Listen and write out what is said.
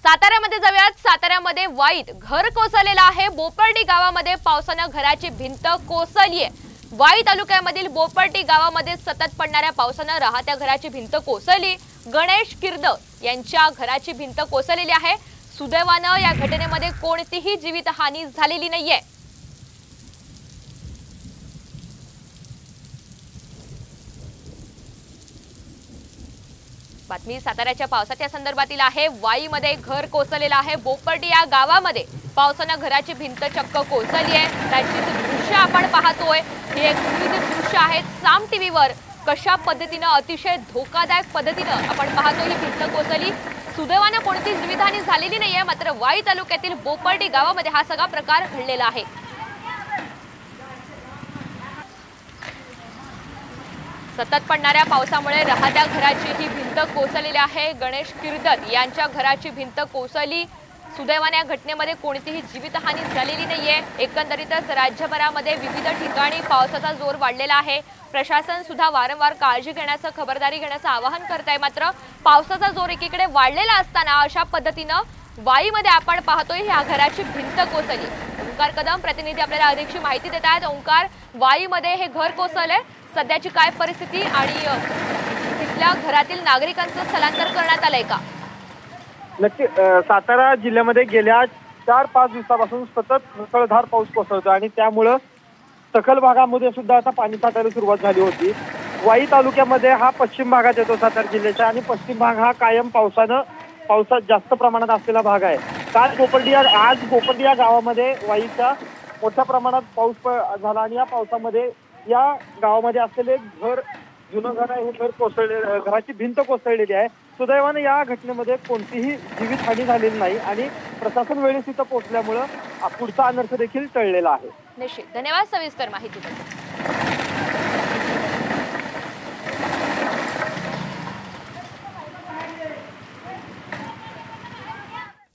साताऱ्यामध्ये जाऊयात। साताऱ्यामध्ये वाईत घर कोसळलेलं आहे। बोपर्डी गावामध्ये पावसानं घराची भिंत कोसळली आहे। वाई तालुक्यामधील बोपर्डी गावामध्ये सतत पडणाऱ्या पावसानं राहत्या घराची भिंत कोसळली। गणेश किर्द यांच्या घराची भिंत कोसळलेली आहे। सुदैवानं या घटनेमध्ये कोणतीही जीवितहानी झालेली नाहीये। बातमी साताऱ्याच्या पावसाच्या संदर्भातील आहे। वाईमध्ये घर कोसळलेलं आहे। बोपर्डी या गावामध्ये पावसानं घराची भिंत चक्क कोसळली आहे। त्याची दृश्य आपण पाहतोय। हे एक दृश्य आहे साम टीव्हीवर। कशा पद्धतीने अतिशय धोकादायक पद्धतीने आपण पाहतोय ही भिंत कोसळली। सुदैवानं कोणतीही जीवितहानी झालेली नाहीये। मात्र वाई तालुक्यातील बोपर्डी गावामध्ये हा सगळा प्रकार घडलेला आहे। सतत पडणाऱ्या पावसामुळे राहत्या घराची ही भिंत कोसळलेली आहे। गणेश किर्दत यांच्या घराची भिंत कोसळली। सुदैवाने या घटनेमध्ये कोणतीही जीवितहानी झालेली नाहीये। एकंदरीतच राज्यभरामध्ये विविध ठिकाणी पावसाचा जोर वाढलेला आहे। प्रशासन सुद्धा वारंवार काळजी घेण्याचं खबरदारी घेण्याचं आवाहन करत आहे। मात्र पावसाचा जोर एकीकडे वाढलेला असताना अशा पद्धतीनं वाईमध्ये आपण पाहतोय ह्या घराची भिंत कोसळली। ओंकार कदम प्रतिनिधी आपल्याला अधिकची माहिती देत आहेत। ओंकार, वाईमध्ये हे घर कोसळलंय, सध्याची काय परिस्थिती आणि तिथल्या घरातील नागरिकांचं स्थलांतर करण्यात आलंय का? नक्की सातारा जिल्ह्यामध्ये गेल्या 4-5 दिवसापासून सतत मुसळधार पाऊस कोसळतो आणि त्यामुळे सखल भागामध्ये सुद्धा आता पाणी साठायला सुरुवात झाली होती। वाई तालुक्यामध्ये हा पश्चिम भागात येतो सातारा जिल्ह्याचा आणि पश्चिम भाग हा कायम पावसात जास्त प्रमाणात असलेला भाग आहे। आज बोपर्डी या गावामध्ये वाईचा मोठ्या प्रमाणात पाऊस झाला आणि या पावसामध्ये या गावामध्ये असलेले जुनं घर आहे, हे घर कोसळले, घराची भिंत कोसळलेली आहे। सुदैवाने या घटनेमध्ये कोणतीही जीवितहानी झालेली नाही आणि प्रशासन वेळेस इथं पोहोचल्यामुळे पुढचा अनर्थ देखील टळलेला आहे। निश्चित, धन्यवाद सविस्तर माहितीबद्दल।